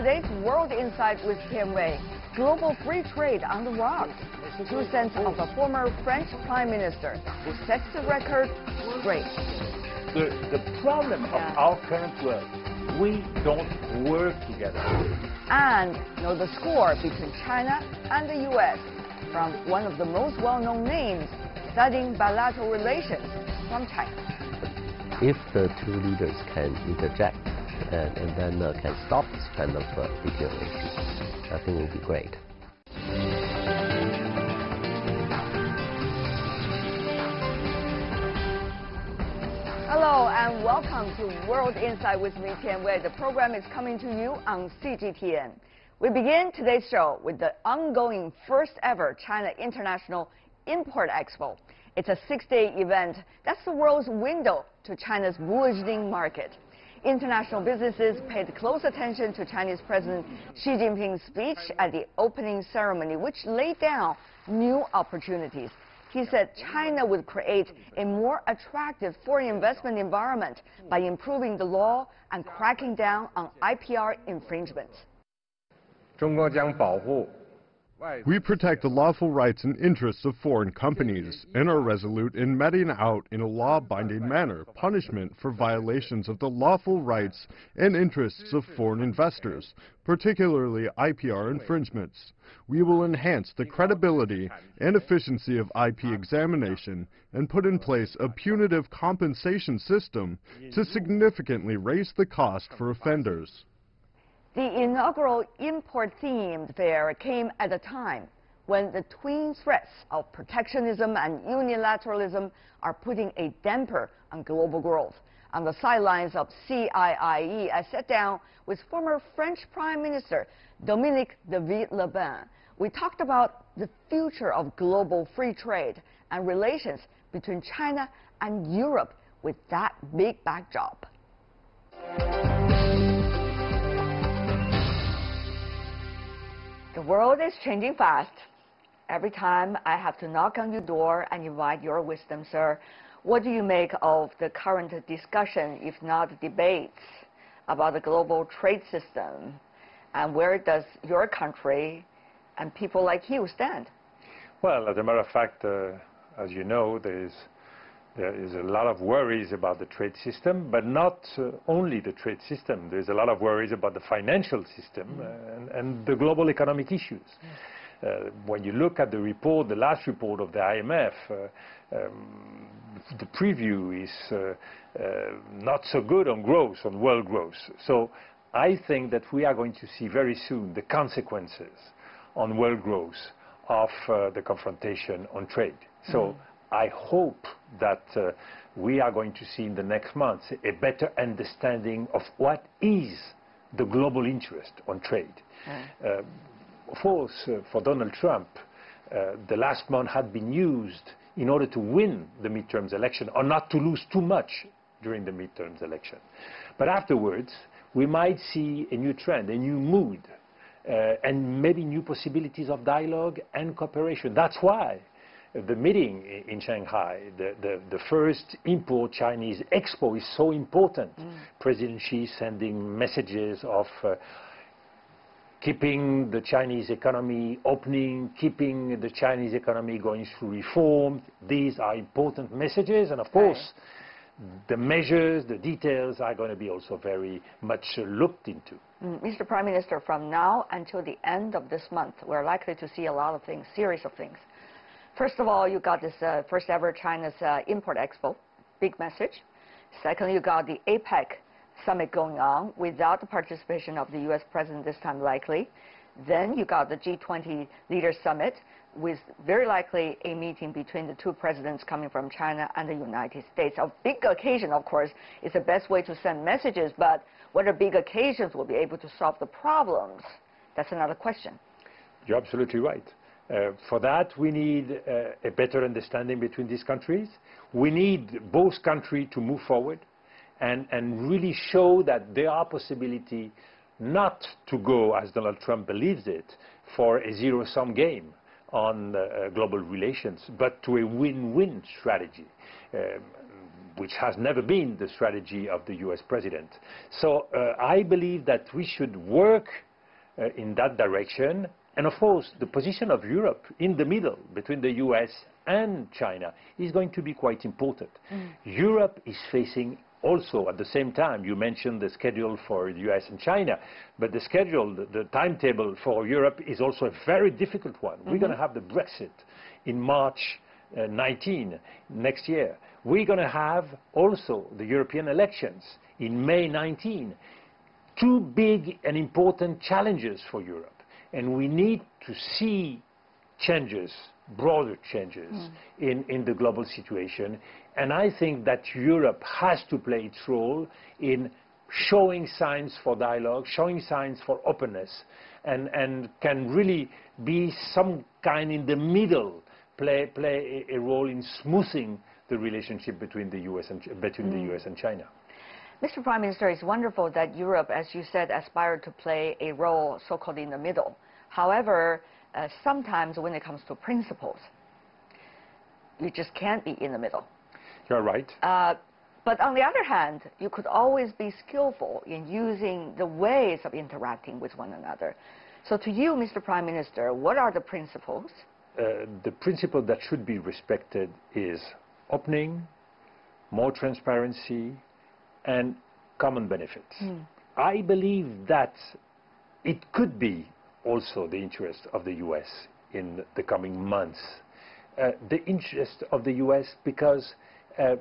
today's World Insight with Tianwei, global free trade on the rocks. 2 cents of a former French Prime Minister who sets the record straight. The problem of our current world, we don't work together. And know the score between China and the U.S. from one of the most well-known names studying bilateral relations from China. If the two leaders can interject and then can stop this kind of deterioration, I think it will be great. Hello and welcome to World Insight with me, Tianwei. The program is coming to you on CGTN. We begin today's show with the ongoing first ever China International Import Expo. It's a 6-day event that's the world's window to China's burgeoning market. International businesses paid close attention to Chinese President Xi Jinping's speech at the opening ceremony, which laid down new opportunities. He said China would create a more attractive foreign investment environment by improving the law and cracking down on IPR infringements. We protect the lawful rights and interests of foreign companies and are resolute in meting out in a law-binding manner punishment for violations of the lawful rights and interests of foreign investors, particularly IPR infringements. We will enhance the credibility and efficiency of IP examination and put in place a punitive compensation system to significantly raise the cost for offenders. The inaugural import-themed fair came at a time when the twin threats of protectionism and unilateralism are putting a damper on global growth. On the sidelines of CIIE, I sat down with former French Prime Minister Dominique de Villepin. We talked about the future of global free trade and relations between China and Europe with that big backdrop. The world is changing fast. Every time I have to knock on your door and invite your wisdom, sir. What do you make of the current discussion, if not debates, about the global trade system? And where does your country and people like you stand? Well, as a matter of fact, as you know, there is a lot of worries about the trade system, but not only the trade system. There's a lot of worries about the financial system and the global economic issues. When you look at the report, the last report of the IMF, the preview is not so good on growth, on world growth. So I think that we are going to see very soon the consequences on world growth of the confrontation on trade. So I hope that we are going to see in the next months a better understanding of what is the global interest on trade. Of course, for Donald Trump, the last month had been used in order to win the midterms election or not to lose too much during the midterms election. But afterwards, we might see a new trend, a new mood, and maybe new possibilities of dialogue and cooperation. That's why the meeting in Shanghai, the first import Chinese expo is so important. President Xi sending messages of keeping the Chinese economy opening, keeping the Chinese economy going through reform. These are important messages, and of course, the measures, the details are going to be also very much looked into. Mr. Prime Minister, from now until the end of this month, we're likely to see a lot of things, series of things. First of all, you got this first ever China's Import Expo, big message. Secondly, you got the APEC summit going on without the participation of the U.S. president this time likely. Then you got the G20 Leaders Summit with very likely a meeting between the two presidents coming from China and the United States. A big occasion, of course, is the best way to send messages, but whether big occasions will be able to solve the problems, that's another question. You're absolutely right. For that, we need a better understanding between these countries. We need both countries to move forward and really show that there are possibilities not to go, as Donald Trump believes it, for a zero-sum game on global relations, but to a win-win strategy, which has never been the strategy of the U.S. president. So I believe that we should work in that direction. And of course, the position of Europe in the middle between the US and China is going to be quite important. Europe is facing also, at the same time, you mentioned the schedule for the US and China, but the schedule, the timetable for Europe is also a very difficult one. We're going to have the Brexit in March 19 next year. We're going to have also the European elections in May 19. Two big and important challenges for Europe. And we need to see changes, broader changes in the global situation. And I think that Europe has to play its role in showing signs for dialogue, showing signs for openness, and can really be some kind in the middle, play a role in smoothing the relationship between the US and China. Mr. Prime Minister, it's wonderful that Europe, as you said, aspired to play a role so-called in the middle. However, sometimes when it comes to principles, you just can't be in the middle. You're right. But on the other hand, you could always be skillful in using the ways of interacting with one another. So to you, Mr. Prime Minister, what are the principles? The principle that should be respected is opening, more transparency, and common benefits. I believe that it could be also the interest of the US in the coming months. The interest of the US because a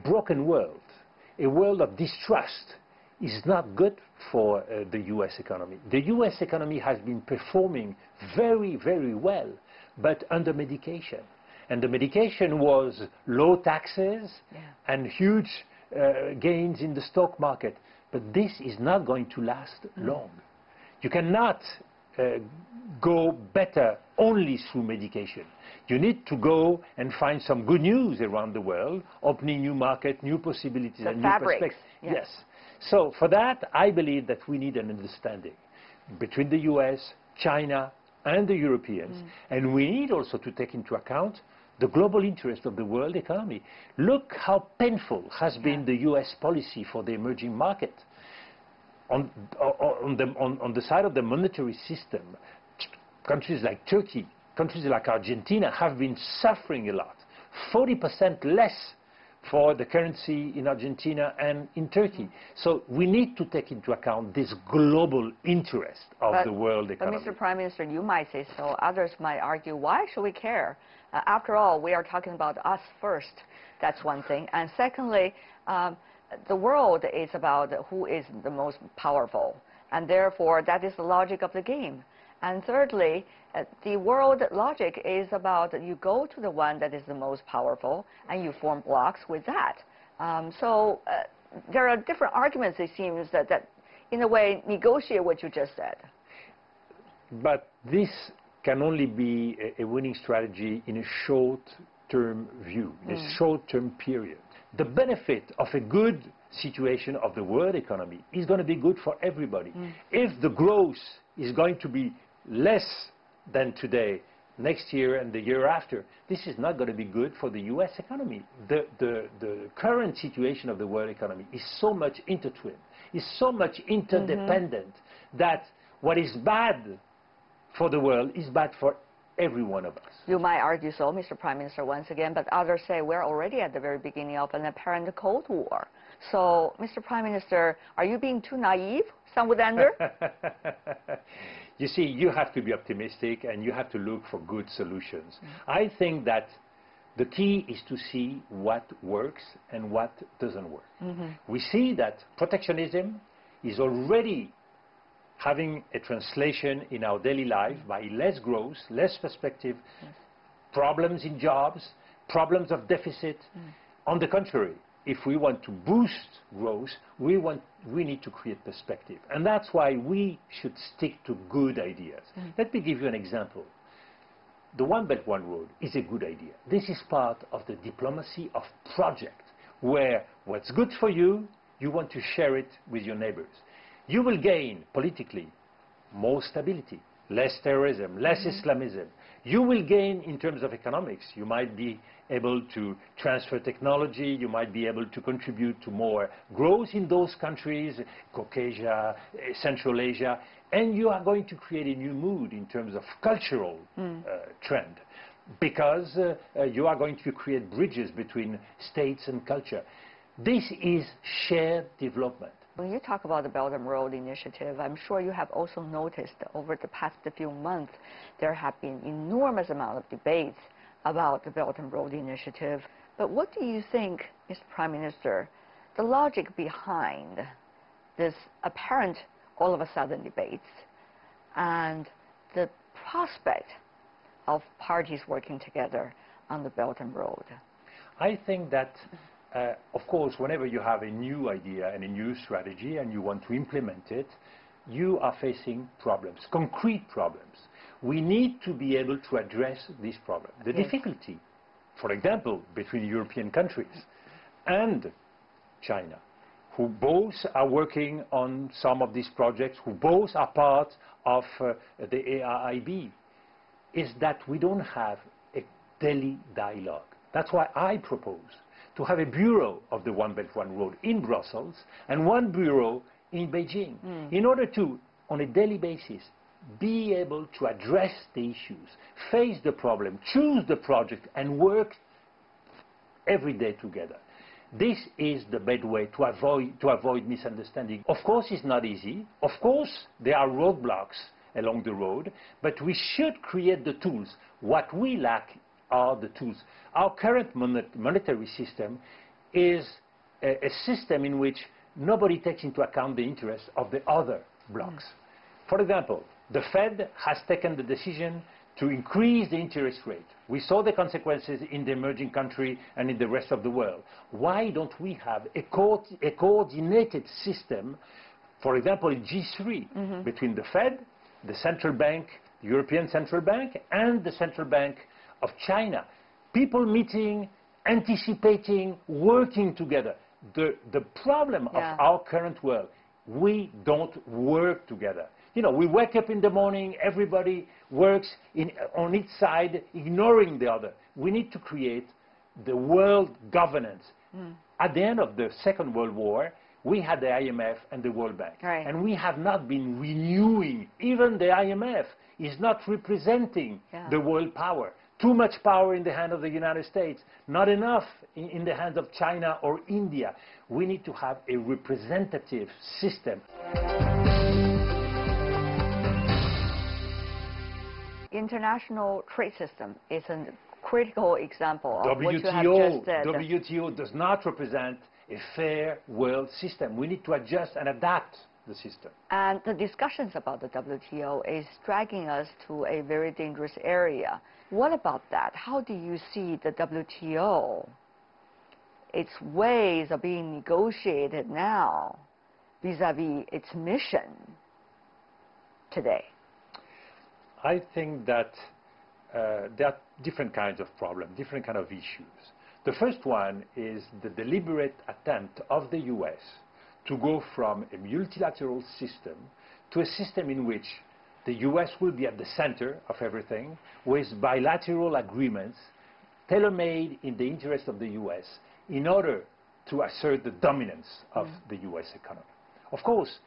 broken world, a world of distrust, is not good for the US economy. The US economy has been performing very, very well, but under medication. And the medication was low taxes and huge gains in the stock market. But this is not going to last long. You cannot go better only through medication. You need to go and find some good news around the world, opening new markets, new possibilities, and new perspectives. Yes. So for that, I believe that we need an understanding between the US, China, and the Europeans. And we need also to take into account the global interest of the world economy. Look how painful has been the US policy for the emerging market. On the side of the monetary system, countries like Turkey, countries like Argentina have been suffering a lot. 40% less for the currency in Argentina and in Turkey. So we need to take into account this global interest of the world economy. But Mr. Prime Minister, you might say so. Others might argue, why should we care? After all, we are talking about us first. That's one thing. And secondly, the world is about who is the most powerful. And therefore, that is the logic of the game. And thirdly, the world logic is about you go to the one that is the most powerful and you form blocks with that. So there are different arguments, it seems, that in a way negotiate what you just said. But this can only be a winning strategy in a short-term view, in a short-term period. The benefit of a good situation of the world economy is going to be good for everybody. If the growth is going to be less than today, next year and the year after, this is not going to be good for the US economy. The current situation of the world economy is so much intertwined, is so much interdependent, that what is bad for the world is bad for every one of us. You might argue so, Mr. Prime Minister, once again, but others say we're already at the very beginning of an apparent Cold War. So, Mr. Prime Minister, are you being too naive? Some would wonder. You see, you have to be optimistic and you have to look for good solutions. I think that the key is to see what works and what doesn't work. We see that protectionism is already having a translation in our daily life by less growth, less perspective, problems in jobs, problems of deficit. On the contrary, if we want to boost growth, we need to create perspective. And that's why we should stick to good ideas. Let me give you an example. The One Belt, One Road is a good idea. This is part of the diplomacy of project, where what's good for you, you want to share it with your neighbors. You will gain politically more stability, less terrorism, less Islamism. You will gain in terms of economics. You might be able to transfer technology, you might be able to contribute to more growth in those countries, Caucasia, Central Asia, and you are going to create a new mood in terms of cultural trend, because you are going to create bridges between states and culture. This is shared development. When you talk about the Belt and Road Initiative, I'm sure you have also noticed that over the past few months, there have been enormous amount of debates about the Belt and Road Initiative. But what do you think, Mr. Prime Minister, the logic behind this apparent all of a sudden debates and the prospect of parties working together on the Belt and Road? I think that of course, whenever you have a new idea and a new strategy and you want to implement it, you are facing problems, concrete problems. We need to be able to address these problems. The difficulty, for example, between European countries and China, who both are working on some of these projects, who both are part of the AIIB, is that we don't have a daily dialogue. That's why I propose to have a bureau of the One Belt, One Road in Brussels and one bureau in Beijing, in order to, on a daily basis, be able to address the issues, face the problem, choose the project, and work every day together. This is the best way to avoid misunderstanding. Of course, it's not easy. Of course, there are roadblocks along the road, but we should create the tools. What we lack are the tools. Our current monetary system is a system in which nobody takes into account the interests of the other blocks. For example, the Fed has taken the decision to increase the interest rate. We saw the consequences in the emerging country and in the rest of the world. Why don't we have a coordinated system, for example, in G3, between the Fed, the central bank, the European Central Bank, and the Central Bank of China? People meeting, anticipating, working together. The problem of our current world, we don't work together. You know, we wake up in the morning, everybody works on each side, ignoring the other. We need to create the world governance. At the end of the Second World War, we had the IMF and the World Bank. And we have not been renewing. Even the IMF is not representing the world power. Too much power in the hand of the United States, not enough in the hands of China or India. We need to have a representative system. International trade system is a critical example of WTO, what you have just said. WTO does not represent a fair world system. We need to adjust and adapt the system. And the discussions about the WTO is dragging us to a very dangerous area. What about that? How do you see the WTO, its ways of being negotiated now vis-à-vis its mission today? I think that there are different kinds of problems, different kinds of issues. The first one is the deliberate attempt of the US to go from a multilateral system to a system in which the US will be at the center of everything, with bilateral agreements tailor-made in the interest of the US in order to assert the dominance of the US economy. Of course,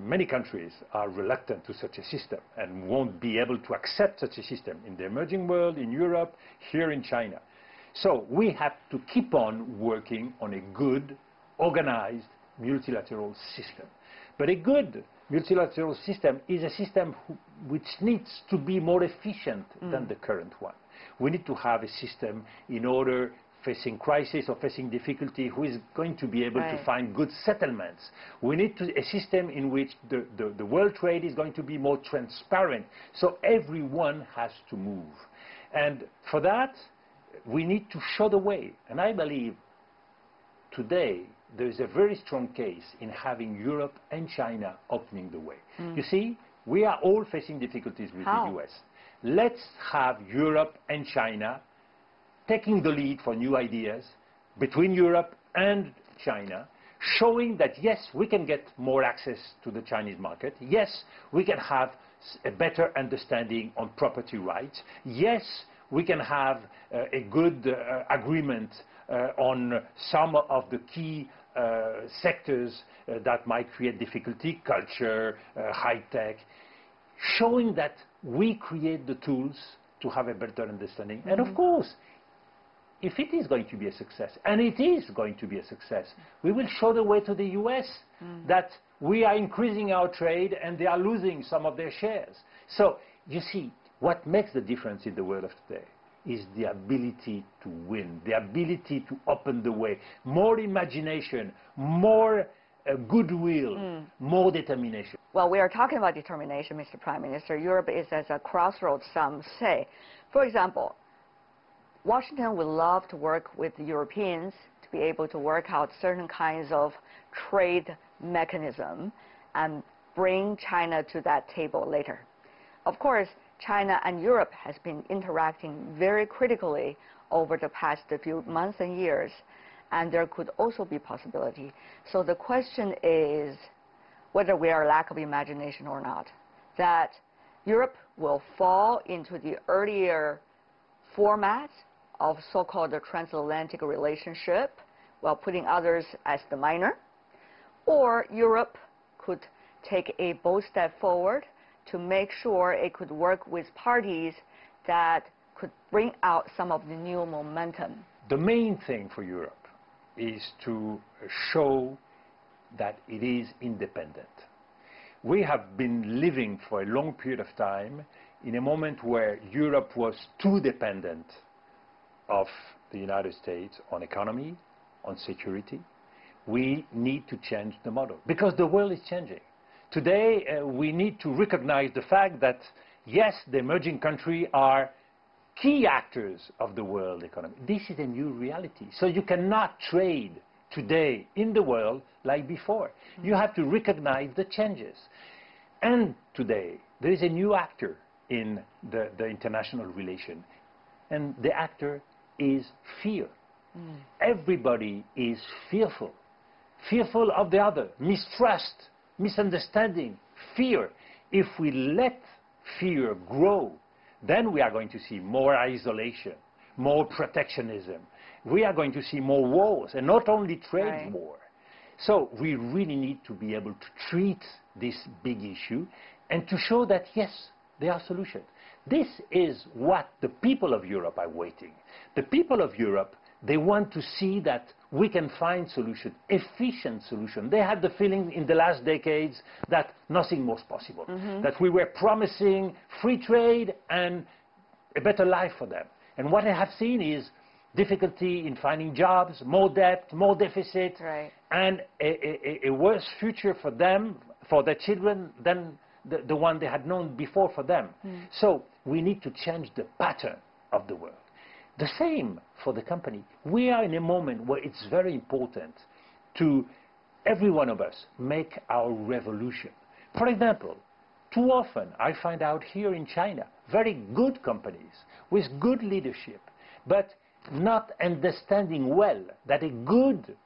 many countries are reluctant to such a system and won't be able to accept such a system in the emerging world, in Europe, here in China. So we have to keep on working on a good, organized multilateral system. But a good multilateral system is a system which needs to be more efficient than the current one. We need to have a system in order facing crisis or facing difficulty who is going to be able to find good settlements. We need a system in which the world trade is going to be more transparent, so everyone has to move. And for that, we need to show the way. And I believe today there is a very strong case in having Europe and China opening the way. You see, we are all facing difficulties with the US. Let's have Europe and China taking the lead for new ideas between Europe and China, showing that, yes, we can get more access to the Chinese market. Yes, we can have a better understanding on property rights. Yes, we can have a good agreement on some of the key sectors that might create difficulty, culture, high tech, showing that we create the tools to have a better understanding. Mm-hmm. And of course, if it is going to be a success, and it is going to be a success, we will show the way to the US that we are increasing our trade and they are losing some of their shares. So you see, what makes the difference in the world of today is the ability to win, the ability to open the way, more imagination, more goodwill, more determination. Well, we are talking about determination, Mr. Prime Minister. Europe is at a crossroads, some say. For example, Washington would love to work with the Europeans to be able to work out certain kinds of trade mechanism and bring China to that table later. Of course, China and Europe has been interacting very critically over the past few months and years, and there could also be possibility. So the question is whether we are lack of imagination or not, that Europe will fall into the earlier format of so-called the transatlantic relationship, while putting others as the minor, or Europe could take a bold step forward to make sure it could work with parties that could bring out some of the new momentum. The main thing for Europe is to show that it is independent. We have been living for a long period of time in a moment where Europe was too dependent of the United States on economy, on security. We need to change the model because the world is changing. Today, we need to recognize the fact that, yes, the emerging countries are key actors of the world economy. This is a new reality. So you cannot trade today in the world like before. You have to recognize the changes. And today, there is a new actor in the international relation. And the actor is fear. Everybody is fearful. Fearful of the other, mistrust, misunderstanding, fear. If we let fear grow, then we are going to see more isolation, more protectionism. We are going to see more wars, and not only trade war. So we really need to be able to treat this big issue and to show that, yes, there are solutions. This is what the people of Europe are waiting. The people of Europe, they want to see that we can find solutions, efficient solutions. They had the feeling in the last decades that nothing was possible, that we were promising free trade and a better life for them. And what I have seen is difficulty in finding jobs, more debt, more deficit, and a worse future for them, for their children, than the one they had known before for them. So we need to change the pattern of the world. The same for the company. We are in a moment where it's very important to, every one of us, make our revolution. For example, too often I find out here in China, very good companies with good leadership, but not understanding well that a good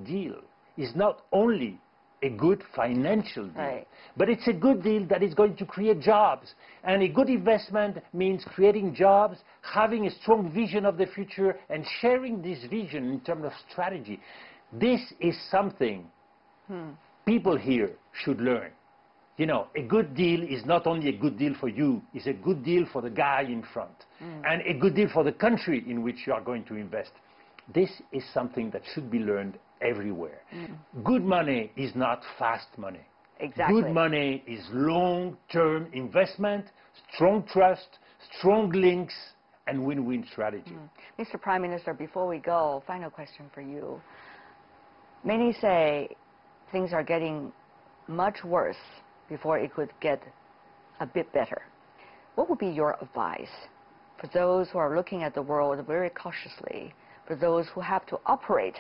deal is not only a good financial deal, but it's a good deal that is going to create jobs. And a good investment means creating jobs, having a strong vision of the future, and sharing this vision in terms of strategy. This is something people here should learn. You know, a good deal is not only a good deal for you, it's a good deal for the guy in front, and a good deal for the country in which you are going to invest. This is something that should be learned everywhere. Good money is not fast money. Exactly. Good money is long-term investment, strong trust, strong links, and win-win strategy. Mr. Prime Minister, before we go, final question for you. Many say things are getting much worse before it could get a bit better. What would be your advice for those who are looking at the world very cautiously, for those who have to operate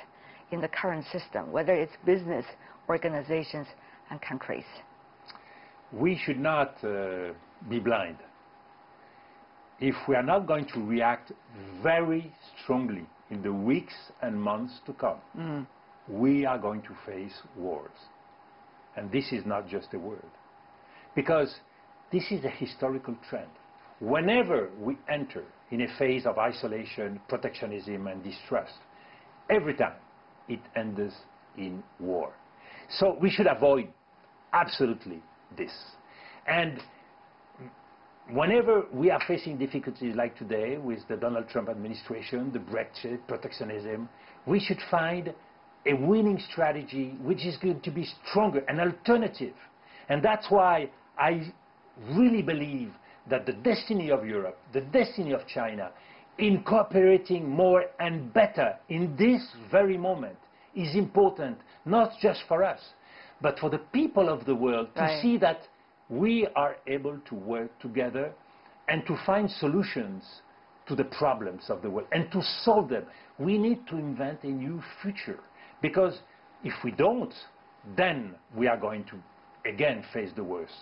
in the current system, whether it's business, organizations, and countries? We should not be blind. If we are not going to react very strongly in the weeks and months to come, we are going to face wars. And this is not just a word. Because this is a historical trend. Whenever we enter in a phase of isolation, protectionism, and distrust, every time it ends in war. So we should avoid absolutely this. And whenever we are facing difficulties like today with the Donald Trump administration, the Brexit, protectionism, we should find a winning strategy which is going to be stronger, an alternative. And that's why I really believe that the destiny of Europe, the destiny of China, in cooperating more and better in this very moment is important, not just for us, but for the people of the world to see that we are able to work together and to find solutions to the problems of the world and to solve them. We need to invent a new future, because if we don't, then we are going to again face the worst.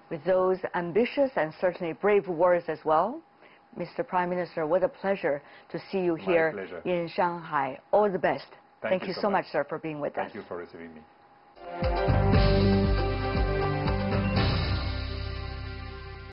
With those ambitious and certainly brave words as well, Mr. Prime Minister, what a pleasure to see you here in Shanghai. All the best. Thank you so much, sir, for being with us. Thank you for receiving me.